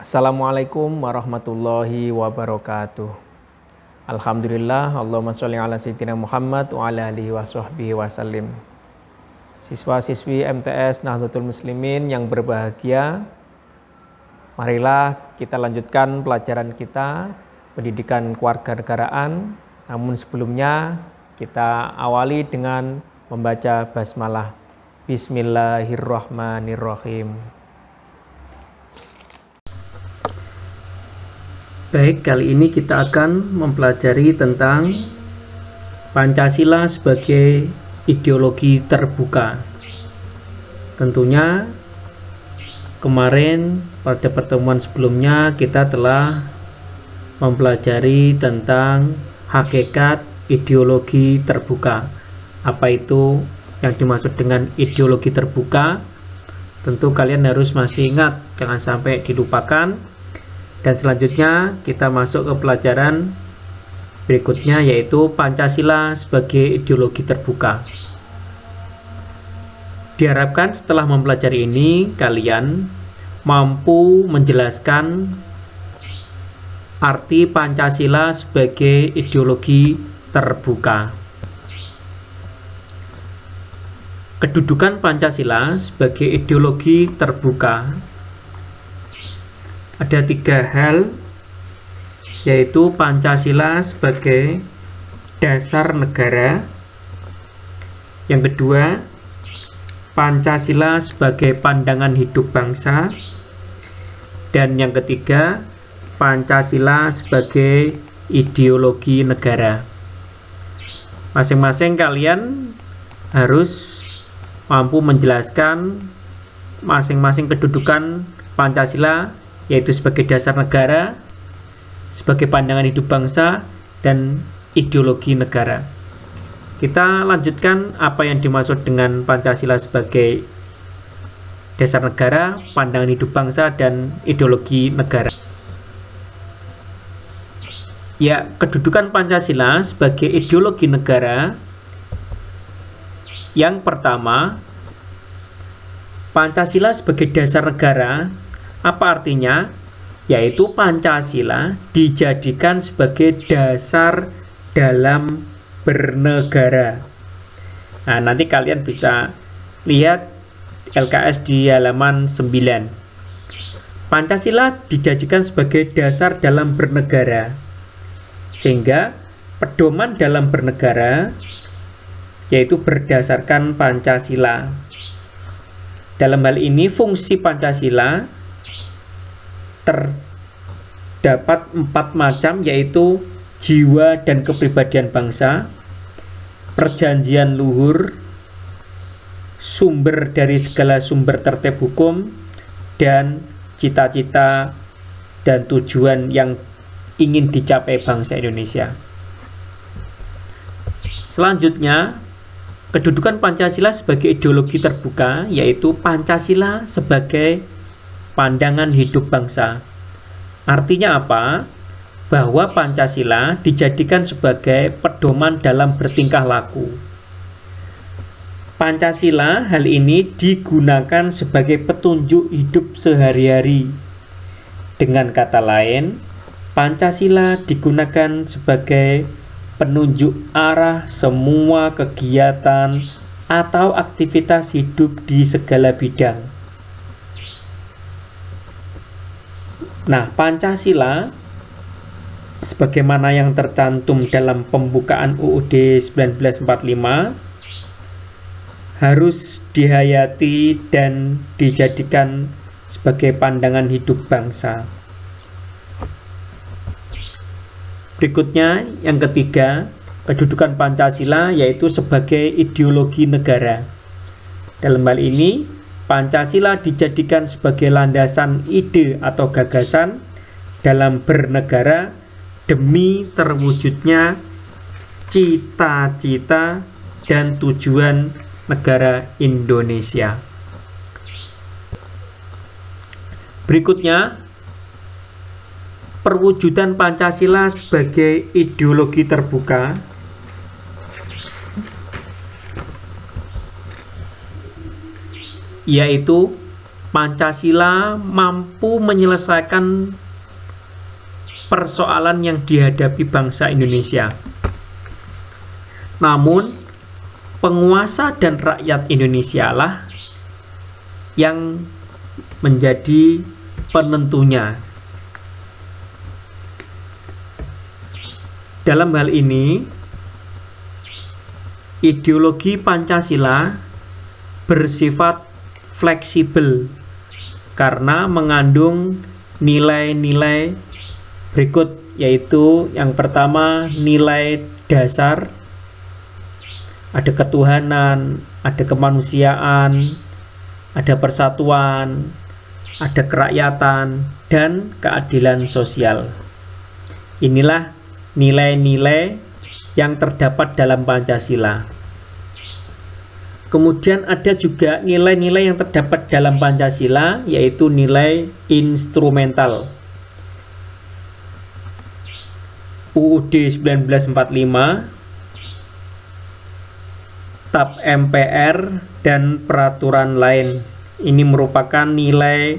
Assalamualaikum warahmatullahi wabarakatuh. Alhamdulillah, Allahumma sholli ala sayyidina Muhammad wa ala alihi wa sahbihi wasallim. Siswa-siswi MTS Nahdlatul Muslimin yang berbahagia, marilah kita lanjutkan pelajaran kita, pendidikan kewarganegaraan. Namun sebelumnya kita awali dengan membaca basmalah. Bismillahirrahmanirrahim. Baik, kali ini kita akan mempelajari tentang Pancasila sebagai ideologi terbuka. Tentunya kemarin pada pertemuan sebelumnya kita telah mempelajari tentang hakikat ideologi terbuka. Apa itu yang dimaksud dengan ideologi terbuka? Tentu kalian harus masih ingat, jangan sampai dilupakan. Dan selanjutnya kita masuk ke pelajaran berikutnya, yaitu Pancasila sebagai ideologi terbuka. Diharapkan setelah mempelajari ini kalian mampu menjelaskan arti Pancasila sebagai ideologi terbuka. Kedudukan Pancasila sebagai ideologi terbuka ada 3 hal, yaitu Pancasila sebagai dasar negara. Yang kedua, Pancasila sebagai pandangan hidup bangsa. Dan yang ketiga, Pancasila sebagai ideologi negara. Masing-masing kalian harus mampu menjelaskan masing-masing kedudukan Pancasila, yaitu sebagai dasar negara, sebagai pandangan hidup bangsa, dan ideologi negara. Kita lanjutkan apa yang dimaksud dengan Pancasila sebagai dasar negara, pandangan hidup bangsa, dan ideologi negara. Ya, kedudukan Pancasila sebagai ideologi negara. Yang pertama, Pancasila sebagai dasar negara. Apa artinya? Yaitu Pancasila dijadikan sebagai dasar dalam bernegara. Nah, nanti kalian bisa lihat LKS di halaman 9. Pancasila dijadikan sebagai dasar dalam bernegara, sehingga pedoman dalam bernegara yaitu berdasarkan Pancasila. Dalam hal ini fungsi Pancasila terdapat 4 macam, yaitu jiwa dan kepribadian bangsa, perjanjian luhur, sumber dari segala sumber tertib hukum, dan cita-cita dan tujuan yang ingin dicapai bangsa Indonesia. Selanjutnya, kedudukan Pancasila sebagai ideologi terbuka, yaitu Pancasila sebagai pandangan hidup bangsa. Artinya apa? Bahwa Pancasila dijadikan sebagai pedoman dalam bertingkah laku. Pancasila hal ini digunakan sebagai petunjuk hidup sehari-hari. Dengan kata lain, Pancasila digunakan sebagai penunjuk arah semua kegiatan atau aktivitas hidup di segala bidang. Nah, Pancasila sebagaimana yang tercantum dalam pembukaan UUD 1945 harus dihayati dan dijadikan sebagai pandangan hidup bangsa. Berikutnya, yang ketiga, kedudukan Pancasila yaitu sebagai ideologi negara. Dalam hal ini, Pancasila dijadikan sebagai landasan ide atau gagasan dalam bernegara demi terwujudnya cita-cita dan tujuan negara Indonesia. Berikutnya, perwujudan Pancasila sebagai ideologi terbuka. Yaitu Pancasila mampu menyelesaikan persoalan yang dihadapi bangsa Indonesia. Namun, penguasa dan rakyat Indonesia lah yang menjadi penentunya. Dalam hal ini, ideologi Pancasila bersifat fleksibel karena mengandung nilai-nilai berikut, yaitu yang pertama nilai dasar, ada ketuhanan, ada kemanusiaan, ada persatuan, ada kerakyatan, dan keadilan sosial. Inilah nilai-nilai yang terdapat dalam Pancasila. Kemudian ada juga nilai-nilai yang terdapat dalam Pancasila, yaitu nilai instrumental. UUD 1945, TAP MPR, dan peraturan lain. Ini merupakan nilai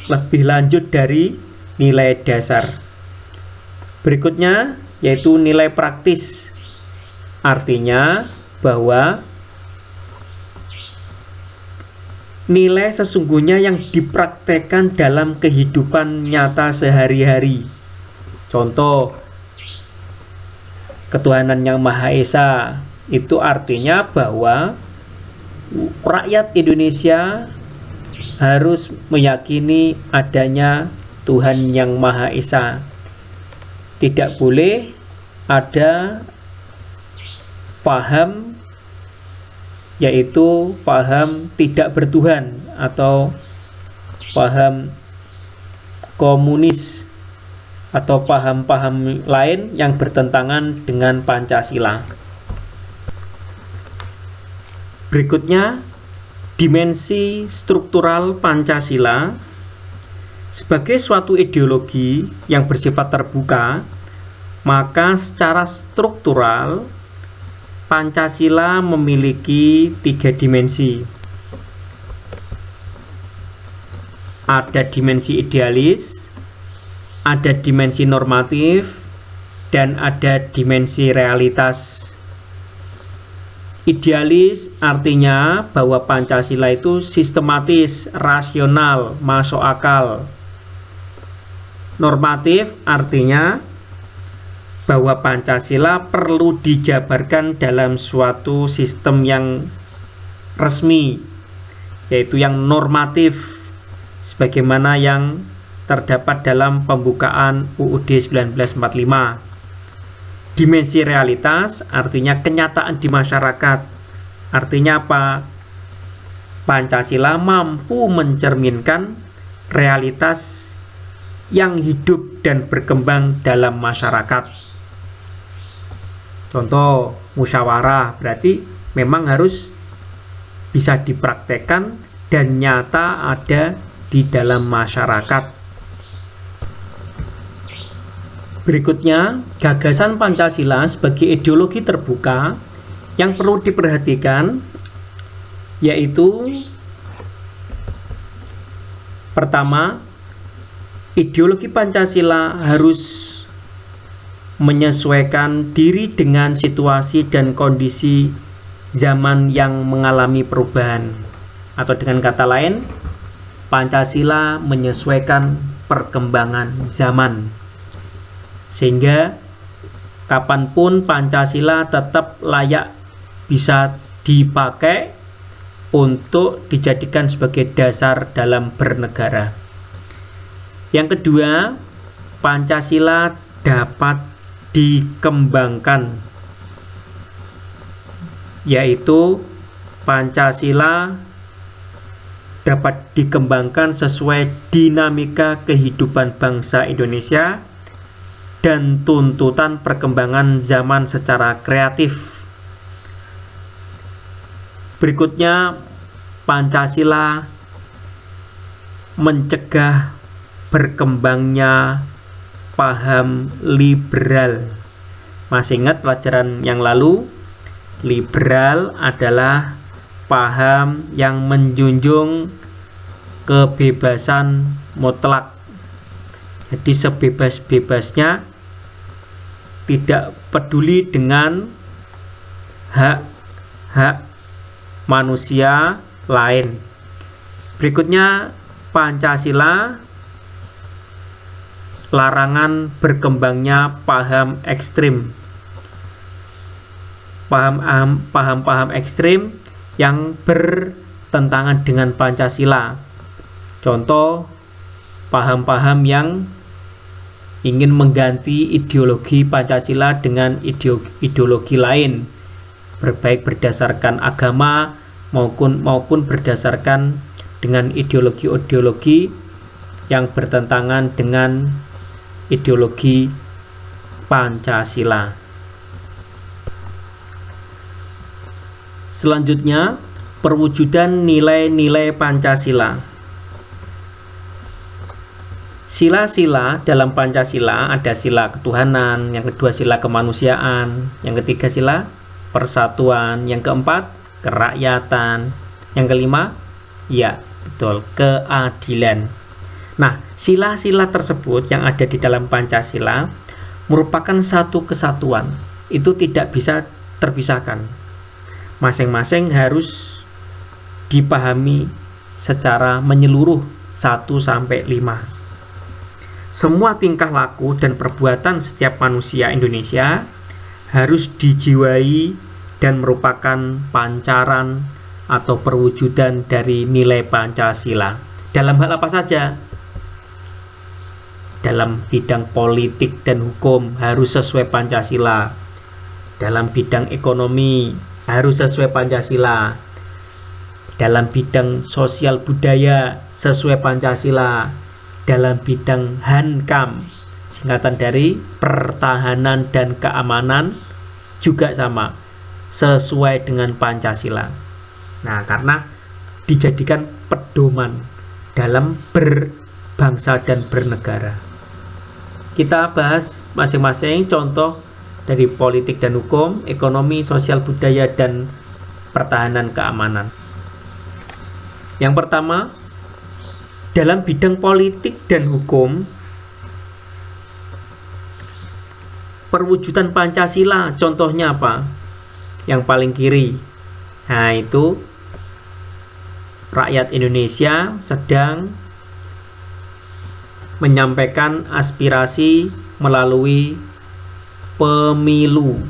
lebih lanjut dari nilai dasar. Berikutnya yaitu nilai praktis. Artinya bahwa nilai sesungguhnya yang dipraktekkan dalam kehidupan nyata sehari-hari. Contoh, ketuhanan yang Maha Esa. Itu artinya bahwa rakyat Indonesia harus meyakini adanya Tuhan yang Maha Esa. Tidak boleh ada paham, yaitu paham tidak bertuhan atau paham komunis atau paham-paham lain yang bertentangan dengan Pancasila. Berikutnya, dimensi struktural Pancasila. Sebagai suatu ideologi yang bersifat terbuka, maka secara struktural Pancasila memiliki 3 dimensi. Ada dimensi idealis, ada dimensi normatif, dan ada dimensi realitas. Idealis artinya bahwa Pancasila itu sistematis, rasional, masuk akal. Normatif artinya bahwa Pancasila perlu dijabarkan dalam suatu sistem yang resmi, yaitu yang normatif, sebagaimana yang terdapat dalam pembukaan UUD 1945. Dimensi realitas artinya kenyataan di masyarakat. Artinya apa? Pancasila mampu mencerminkan realitas yang hidup dan berkembang dalam masyarakat. Contoh, musyawarah berarti memang harus bisa dipraktekkan dan nyata ada di dalam masyarakat. Berikutnya, gagasan Pancasila sebagai ideologi terbuka yang perlu diperhatikan, yaitu pertama, ideologi Pancasila harus menyesuaikan diri dengan situasi dan kondisi zaman yang mengalami perubahan. Atau dengan kata lain, Pancasila menyesuaikan perkembangan zaman. Sehingga kapanpun Pancasila tetap layak bisa dipakai untuk dijadikan sebagai dasar dalam bernegara. Yang kedua, Pancasila dapat dikembangkan, yaitu Pancasila dapat dikembangkan sesuai dinamika kehidupan bangsa Indonesia dan tuntutan perkembangan zaman secara kreatif. Berikutnya, Pancasila mencegah berkembangnya paham liberal. Masih ingat pelajaran yang lalu? Liberal adalah paham yang menjunjung kebebasan mutlak. Jadi sebebas-bebasnya, tidak peduli dengan hak-hak manusia lain. Berikutnya Pancasila, larangan berkembangnya paham ekstrim. Paham-paham ekstrim yang bertentangan dengan Pancasila. Contoh, paham-paham yang ingin mengganti ideologi Pancasila dengan ideologi lain, baik berdasarkan agama maupun berdasarkan dengan ideologi-ideologi yang bertentangan dengan ideologi Pancasila. Selanjutnya, perwujudan nilai-nilai Pancasila. Sila-sila dalam Pancasila ada sila ketuhanan, yang kedua sila kemanusiaan, yang ketiga sila persatuan, yang keempat kerakyatan, yang kelima ya betul keadilan. Nah, sila-sila tersebut yang ada di dalam Pancasila merupakan satu kesatuan, itu tidak bisa terpisahkan. Masing-masing harus dipahami secara menyeluruh 1-5. Semua tingkah laku dan perbuatan setiap manusia Indonesia harus dijiwai dan merupakan pancaran atau perwujudan dari nilai Pancasila. Dalam hal apa saja? Dalam bidang politik dan hukum harus sesuai Pancasila. Dalam bidang ekonomi harus sesuai Pancasila. Dalam bidang sosial budaya sesuai Pancasila. Dalam bidang Hankam, singkatan dari pertahanan dan keamanan, juga sama, sesuai dengan Pancasila. Nah, karena dijadikan pedoman dalam berbangsa dan bernegara. Kita bahas masing-masing contoh dari politik dan hukum, ekonomi, sosial budaya, dan pertahanan keamanan. Yang pertama, dalam bidang politik dan hukum, perwujudan Pancasila contohnya apa? Yang paling kiri. Nah, itu rakyat Indonesia sedang menyampaikan aspirasi melalui pemilu,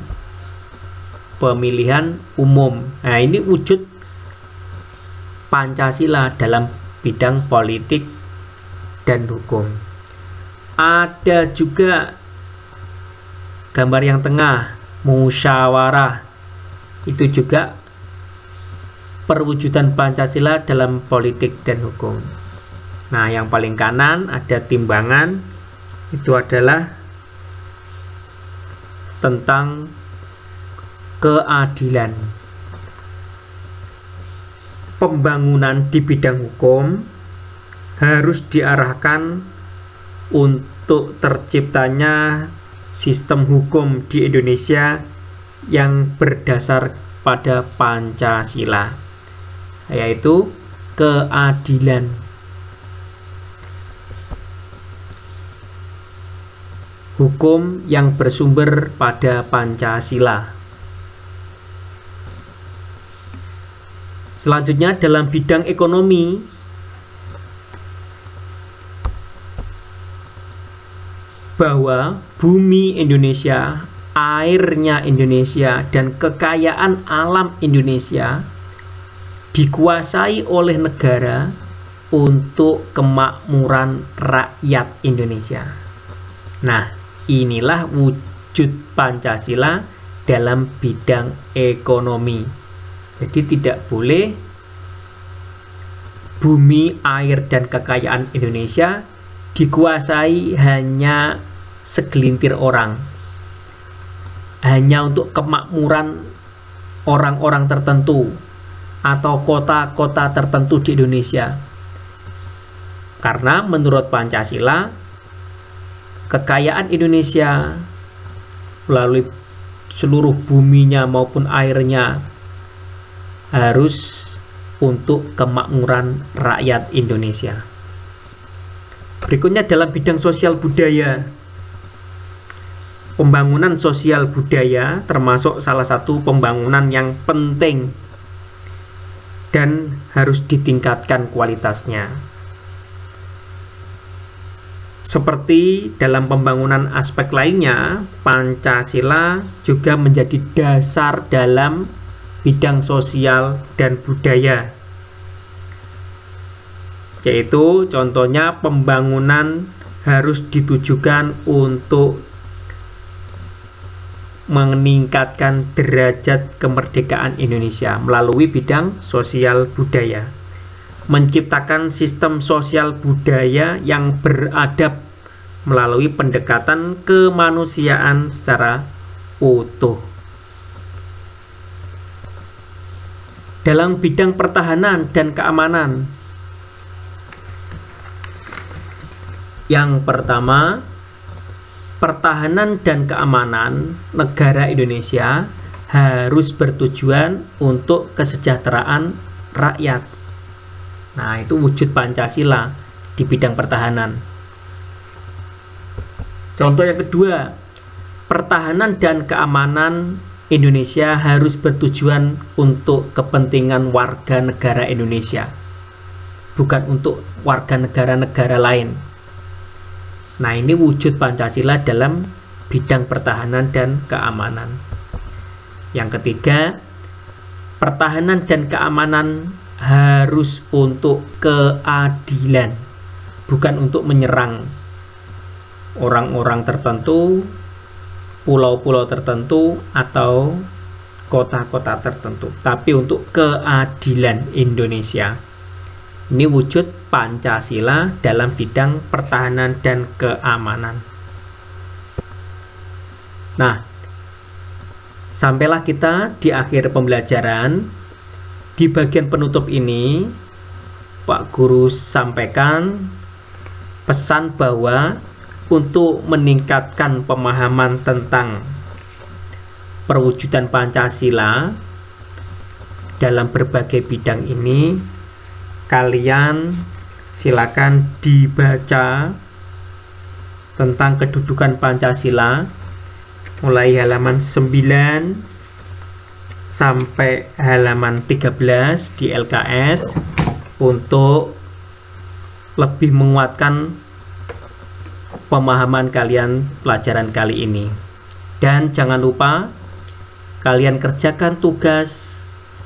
pemilihan umum. Nah, ini wujud Pancasila dalam bidang politik dan hukum. Ada juga gambar yang tengah, musyawarah. Itu juga perwujudan Pancasila dalam politik dan hukum. Nah, yang paling kanan ada timbangan. Itu adalah tentang keadilan. Pembangunan di bidang hukum harus diarahkan untuk terciptanya sistem hukum di Indonesia yang berdasar pada Pancasila, yaitu keadilan. Hukum yang bersumber pada Pancasila. Selanjutnya dalam bidang ekonomi, bahwa bumi Indonesia, airnya Indonesia, dan kekayaan alam Indonesia dikuasai oleh negara untuk kemakmuran rakyat Indonesia. Nah, inilah wujud Pancasila dalam bidang ekonomi. Jadi tidak boleh bumi, air, dan kekayaan Indonesia dikuasai hanya segelintir orang, hanya untuk kemakmuran orang-orang tertentu atau kota-kota tertentu di Indonesia. Karena menurut Pancasila, kekayaan Indonesia melalui seluruh buminya maupun airnya harus untuk kemakmuran rakyat Indonesia. Berikutnya dalam bidang sosial budaya. Pembangunan sosial budaya termasuk salah satu pembangunan yang penting dan harus ditingkatkan kualitasnya. Seperti dalam pembangunan aspek lainnya, Pancasila juga menjadi dasar dalam bidang sosial dan budaya. Yaitu contohnya pembangunan harus ditujukan untuk meningkatkan derajat kemerdekaan Indonesia melalui bidang sosial budaya. Menciptakan sistem sosial budaya yang beradab melalui pendekatan kemanusiaan secara utuh. Dalam bidang pertahanan dan keamanan, yang pertama, pertahanan dan keamanan negara Indonesia harus bertujuan untuk kesejahteraan rakyat. Nah, itu wujud Pancasila di bidang pertahanan. Contoh yang kedua, pertahanan dan keamanan Indonesia harus bertujuan untuk kepentingan warga negara Indonesia, bukan untuk warga negara-negara lain. Nah, ini wujud Pancasila dalam bidang pertahanan dan keamanan. Yang ketiga, pertahanan dan keamanan harus untuk keadilan, bukan untuk menyerang orang-orang tertentu, pulau-pulau tertentu, atau kota-kota tertentu, tapi untuk keadilan Indonesia. Ini wujud Pancasila dalam bidang pertahanan dan keamanan. Nah, sampailah kita di akhir pembelajaran. Di bagian penutup ini, Pak Guru sampaikan pesan bahwa untuk meningkatkan pemahaman tentang perwujudan Pancasila dalam berbagai bidang ini, kalian silakan dibaca tentang kedudukan Pancasila mulai halaman 9 sampai halaman 13 di LKS untuk lebih menguatkan pemahaman kalian pelajaran kali ini. Dan jangan lupa kalian kerjakan tugas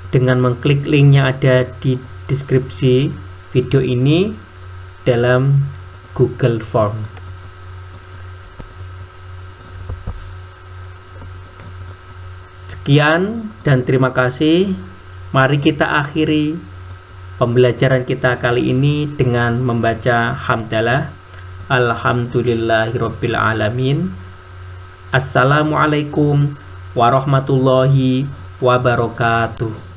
dengan mengklik link yang ada di deskripsi video ini dalam Google Form. Sekian dan terima kasih. Mari kita akhiri pembelajaran kita kali ini dengan membaca hamdalah. Alhamdulillahirabbil alamin. Assalamualaikum warahmatullahi wabarakatuh.